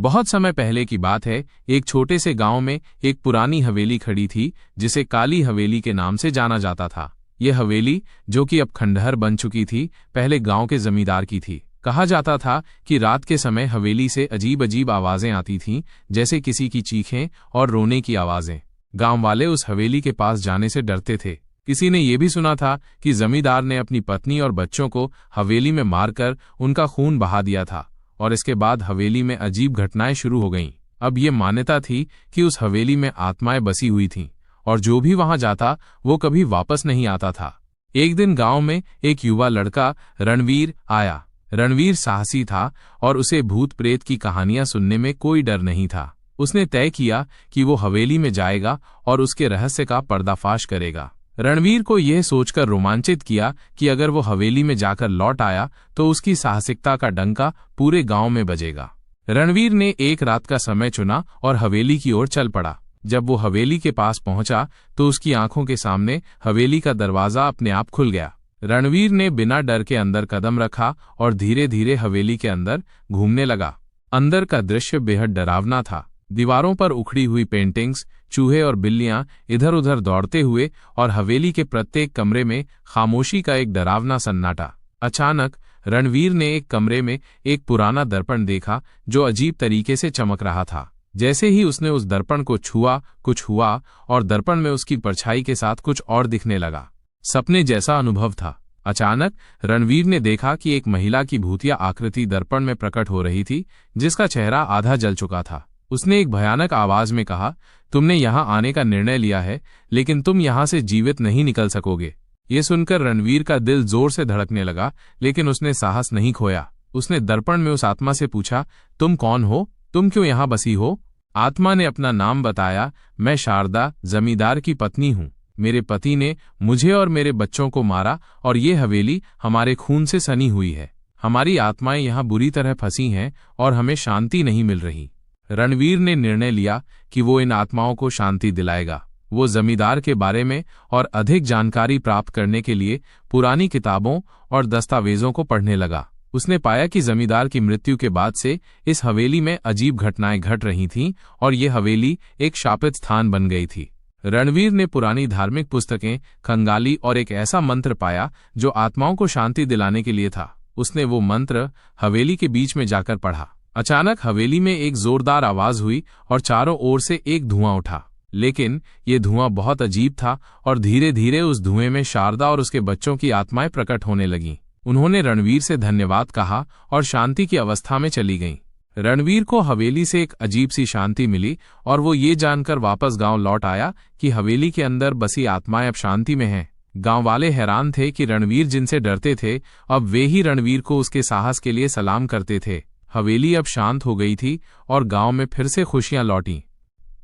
बहुत समय पहले की बात है। एक छोटे से गांव में एक पुरानी हवेली खड़ी थी जिसे काली हवेली के नाम से जाना जाता था। यह हवेली, जो कि अब खंडहर बन चुकी थी, पहले गांव के जमींदार की थी। कहा जाता था कि रात के समय हवेली से अजीब अजीब आवाजें आती थीं, जैसे किसी की चीखें और रोने की आवाजें। गांव वाले उस हवेली के पास जाने से डरते थे। किसी ने यह भी सुना था कि जमींदार ने अपनी पत्नी और बच्चों को हवेली में मारकर उनका खून बहा दिया था, और इसके बाद हवेली में अजीब घटनाएं शुरू हो गईं। अब ये मान्यता थी कि उस हवेली में आत्माएं बसी हुई थीं, और जो भी वहां जाता वो कभी वापस नहीं आता था। एक दिन गांव में एक युवा लड़का रणवीर आया। रणवीर साहसी था और उसे भूत प्रेत की कहानियां सुनने में कोई डर नहीं था। उसने तय किया कि वो हवेली में जाएगा और उसके रहस्य का पर्दाफाश करेगा। रणवीर को यह सोचकर रोमांचित किया कि अगर वो हवेली में जाकर लौट आया तो उसकी साहसिकता का डंका पूरे गांव में बजेगा। रणवीर ने एक रात का समय चुना और हवेली की ओर चल पड़ा। जब वो हवेली के पास पहुंचा तो उसकी आंखों के सामने हवेली का दरवाजा अपने आप खुल गया। रणवीर ने बिना डर के अंदर कदम रखा और धीरे धीरे हवेली के अंदर घूमने लगा। अंदर का दृश्य बेहद डरावना था। दीवारों पर उखड़ी हुई पेंटिंग्स, चूहे और बिल्लियां इधर उधर दौड़ते हुए, और हवेली के प्रत्येक कमरे में खामोशी का एक डरावना सन्नाटा। अचानक रणवीर ने एक कमरे में एक पुराना दर्पण देखा जो अजीब तरीके से चमक रहा था। जैसे ही उसने उस दर्पण को छुआ, कुछ हुआ और दर्पण में उसकी परछाई के साथ कुछ और दिखने लगा। सपने जैसा अनुभव था। अचानक रणवीर ने देखा कि एक महिला की भूतिया आकृति दर्पण में प्रकट हो रही थी, जिसका चेहरा आधा जल चुका था। उसने एक भयानक आवाज में कहा, तुमने यहां आने का निर्णय लिया है, लेकिन तुम यहां से जीवित नहीं निकल सकोगे। ये सुनकर रणवीर का दिल जोर से धड़कने लगा, लेकिन उसने साहस नहीं खोया। उसने दर्पण में उस आत्मा से पूछा, तुम कौन हो? तुम क्यों यहां बसी हो? आत्मा ने अपना नाम बताया, मैं शारदा, जमींदार की पत्नी हूं। मेरे पति ने मुझे और मेरे बच्चों को मारा और ये हवेली हमारे खून से सनी हुई है। हमारी आत्माएं यहां बुरी तरह फंसी हैं और हमें शांति नहीं मिल रही। रणवीर ने निर्णय लिया कि वो इन आत्माओं को शांति दिलाएगा। वो जमींदार के बारे में और अधिक जानकारी प्राप्त करने के लिए पुरानी किताबों और दस्तावेजों को पढ़ने लगा। उसने पाया कि जमींदार की मृत्यु के बाद से इस हवेली में अजीब घटनाएं घट रही थीं और ये हवेली एक शापित स्थान बन गई थी। रणवीर ने पुरानी धार्मिक पुस्तकें खंगाली और एक ऐसा मंत्र पाया जो आत्माओं को शांति दिलाने के लिए था। उसने वो मंत्र हवेली के बीच में जाकर पढ़ा। अचानक हवेली में एक जोरदार आवाज हुई और चारों ओर से एक धुआं उठा। लेकिन ये धुआं बहुत अजीब था और धीरे धीरे उस धुएं में शारदा और उसके बच्चों की आत्माएं प्रकट होने लगीं। उन्होंने रणवीर से धन्यवाद कहा और शांति की अवस्था में चली गईं। रणवीर को हवेली से एक अजीब सी शांति मिली और वो ये जानकर वापस गांव लौट आया कि हवेली के अंदर बसी आत्माएं अब शांति में हैं। गांव वाले हैरान थे कि रणवीर जिनसे डरते थे, अब वे ही रणवीर को उसके साहस के लिए सलाम करते थे। हवेली अब शांत हो गई थी और गांव में फिर से खुशियां लौटीं।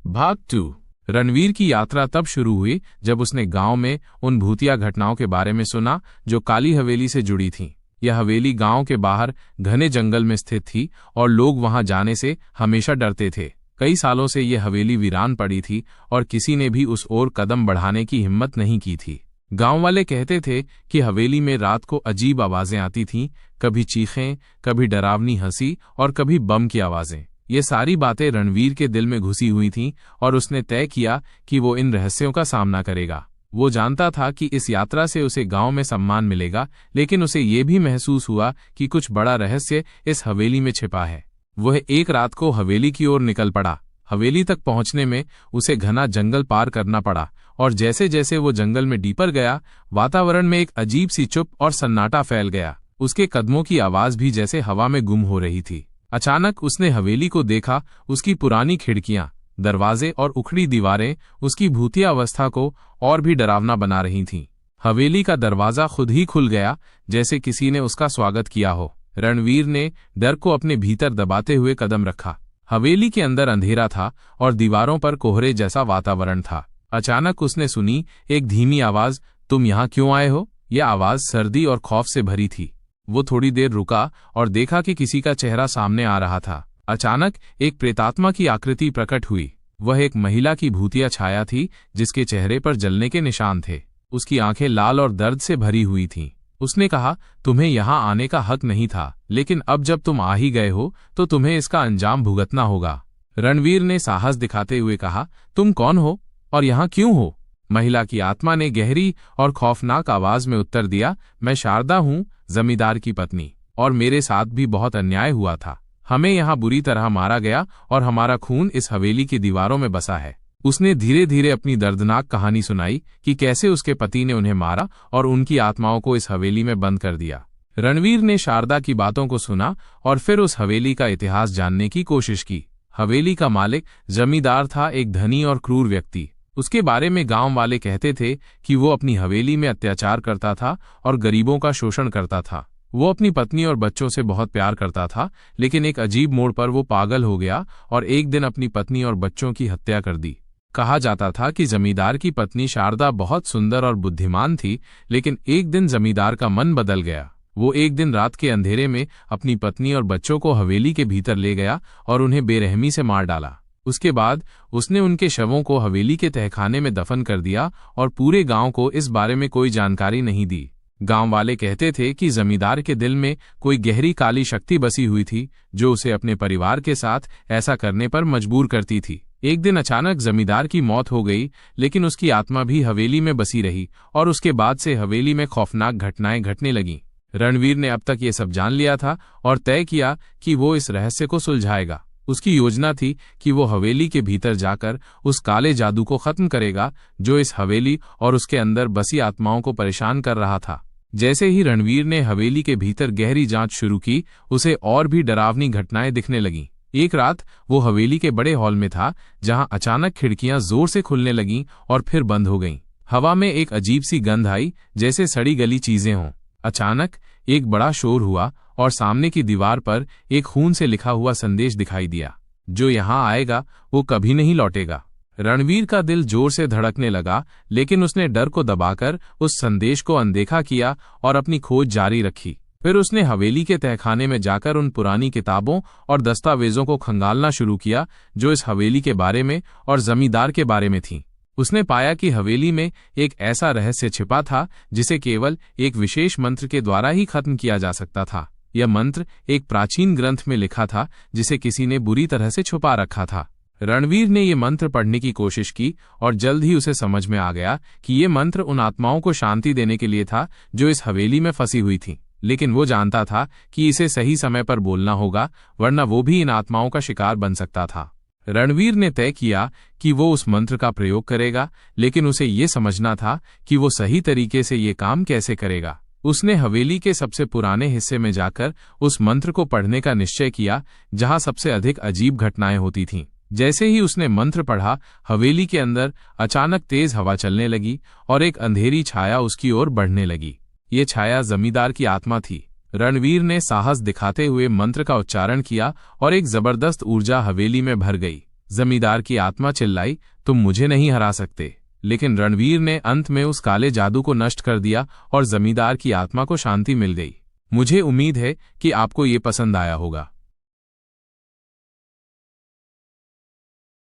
भाग 2। रणवीर की यात्रा तब शुरू हुई जब उसने गांव में उन भूतिया घटनाओं के बारे में सुना जो काली हवेली से जुड़ी थीं। यह हवेली गांव के बाहर घने जंगल में स्थित थी और लोग वहां जाने से हमेशा डरते थे। कई सालों से यह हवेली वीरान पड़ी थी और किसी ने भी उस ओर कदम बढ़ाने की हिम्मत नहीं की थी। गांव वाले कहते थे कि हवेली में रात को अजीब आवाजें आती थीं, कभी चीखें, कभी डरावनी हंसी और कभी बम की आवाजें। ये सारी बातें रणवीर के दिल में घुसी हुई थीं और उसने तय किया कि वो इन रहस्यों का सामना करेगा। वो जानता था कि इस यात्रा से उसे गांव में सम्मान मिलेगा, लेकिन उसे ये भी महसूस हुआ कि कुछ बड़ा रहस्य इस हवेली में छिपा है। वह एक रात को हवेली की ओर निकल पड़ा। हवेली तक पहुंचने में उसे घना जंगल पार करना पड़ा और जैसे जैसे वो जंगल में डीपर गया, वातावरण में एक अजीब सी चुप और सन्नाटा फैल गया। उसके कदमों की आवाज भी जैसे हवा में गुम हो रही थी। अचानक उसने हवेली को देखा। उसकी पुरानी खिड़कियां, दरवाजे और उखड़ी दीवारें उसकी भूतिया अवस्था को और भी डरावना बना रही थीं। हवेली का दरवाजा खुद ही खुल गया, जैसे किसी ने उसका स्वागत किया हो। रणवीर ने डर को अपने भीतर दबाते हुए कदम रखा। हवेली के अंदर अंधेरा था और दीवारों पर कोहरे जैसा वातावरण था। अचानक उसने सुनी एक धीमी आवाज, तुम यहाँ क्यों आए हो? यह आवाज सर्दी और खौफ से भरी थी। वो थोड़ी देर रुका और देखा कि किसी का चेहरा सामने आ रहा था। अचानक एक प्रेतात्मा की आकृति प्रकट हुई। वह एक महिला की भूतिया छाया थी जिसके चेहरे पर जलने के निशान थे। उसकी आंखें लाल और दर्द से भरी हुई थीं। उसने कहा, तुम्हें यहाँ आने का हक नहीं था, लेकिन अब जब तुम आ ही गए हो तो तुम्हें इसका अंजाम भुगतना होगा। रणवीर ने साहस दिखाते हुए कहा, तुम कौन हो और यहाँ क्यों हो? महिला की आत्मा ने गहरी और खौफनाक आवाज में उत्तर दिया, मैं शारदा हूँ, जमींदार की पत्नी, और मेरे साथ भी बहुत अन्याय हुआ था। हमें यहाँ बुरी तरह मारा गया और हमारा खून इस हवेली की दीवारों में बसा है। उसने धीरे धीरे अपनी दर्दनाक कहानी सुनाई कि कैसे उसके पति ने उन्हें मारा और उनकी आत्माओं को इस हवेली में बंद कर दिया। रणवीर ने शारदा की बातों को सुना और फिर उस हवेली का इतिहास जानने की कोशिश की। हवेली का मालिक जमींदार था, एक धनी और क्रूर व्यक्ति। उसके बारे में गांव वाले कहते थे कि वो अपनी हवेली में अत्याचार करता था और गरीबों का शोषण करता था। वो अपनी पत्नी और बच्चों से बहुत प्यार करता था, लेकिन एक अजीब मोड़ पर वो पागल हो गया और एक दिन अपनी पत्नी और बच्चों की हत्या कर दी। कहा जाता था कि जमींदार की पत्नी शारदा बहुत सुंदर और बुद्धिमान थी, लेकिन एक दिन जमींदार का मन बदल गया। वो एक दिन रात के अंधेरे में अपनी पत्नी और बच्चों को हवेली के भीतर ले गया और उन्हें बेरहमी से मार डाला। उसके बाद उसने उनके शवों को हवेली के तहखाने में दफन कर दिया और पूरे गांव को इस बारे में कोई जानकारी नहीं दी। गांव वाले कहते थे कि जमींदार के दिल में कोई गहरी काली शक्ति बसी हुई थी, जो उसे अपने परिवार के साथ ऐसा करने पर मजबूर करती थी। एक दिन अचानक जमींदार की मौत हो गई, लेकिन उसकी आत्मा भी हवेली में बसी रही और उसके बाद से हवेली में खौफनाक घटनाएं घटने लगीं। रणवीर ने अब तक ये सब जान लिया था और तय किया कि वो इस रहस्य को सुलझाएगा। उसकी योजना थी कि वो हवेली के भीतर जाकर उस काले जादू को खत्म करेगा जो इस हवेली और उसके अंदर बसी आत्माओं को परेशान कर रहा था। जैसे ही रणवीर ने हवेली के भीतर गहरी जांच शुरू की, उसे और भी डरावनी घटनाएं दिखने लगीं। एक रात वो हवेली के बड़े हॉल में था, जहां अचानक खिड़कियां जोर से खुलने लगीं और फिर बंद हो गईं। हवा में एक अजीब सी गंध आई, जैसे सड़ी गली चीजें हों। अचानक एक बड़ा शोर हुआ और सामने की दीवार पर एक खून से लिखा हुआ संदेश दिखाई दिया, जो यहाँ आएगा वो कभी नहीं लौटेगा। रणवीर का दिल जोर से धड़कने लगा, लेकिन उसने डर को दबाकर उस संदेश को अनदेखा किया और अपनी खोज जारी रखी। फिर उसने हवेली के तहखाने में जाकर उन पुरानी किताबों और दस्तावेजों को खंगालना शुरू किया जो इस हवेली के बारे में और जमींदार के बारे में थीं। उसने पाया कि हवेली में एक ऐसा रहस्य छिपा था जिसे केवल एक विशेष मंत्र के द्वारा ही खत्म किया जा सकता था। यह मंत्र एक प्राचीन ग्रंथ में लिखा था जिसे किसी ने बुरी तरह से छुपा रखा था। रणवीर ने ये मंत्र पढ़ने की कोशिश की और जल्द ही उसे समझ में आ गया कि ये मंत्र उन आत्माओं को शांति देने के लिए था जो इस हवेली में फंसी हुई थीं। लेकिन वो जानता था कि इसे सही समय पर बोलना होगा, वरना वो भी इन आत्माओं का शिकार बन सकता था। रणवीर ने तय किया कि वो उस मंत्र का प्रयोग करेगा, लेकिन उसे ये समझना था कि वो सही तरीके से ये काम कैसे करेगा। उसने हवेली के सबसे पुराने हिस्से में जाकर उस मंत्र को पढ़ने का निश्चय किया, जहां सबसे अधिक अजीब घटनाएं होती थीं। जैसे ही उसने मंत्र पढ़ा, हवेली के अंदर अचानक तेज हवा चलने लगी और एक अंधेरी छाया उसकी ओर बढ़ने लगी। ये छाया जमींदार की आत्मा थी। रणवीर ने साहस दिखाते हुए मंत्र का उच्चारण किया और एक जबरदस्त ऊर्जा हवेली में भर गई। जमींदार की आत्मा चिल्लाई, तुम मुझे नहीं हरा सकते। लेकिन रणवीर ने अंत में उस काले जादू को नष्ट कर दिया और जमींदार की आत्मा को शांति मिल गई। मुझे उम्मीद है कि आपको ये पसंद आया होगा।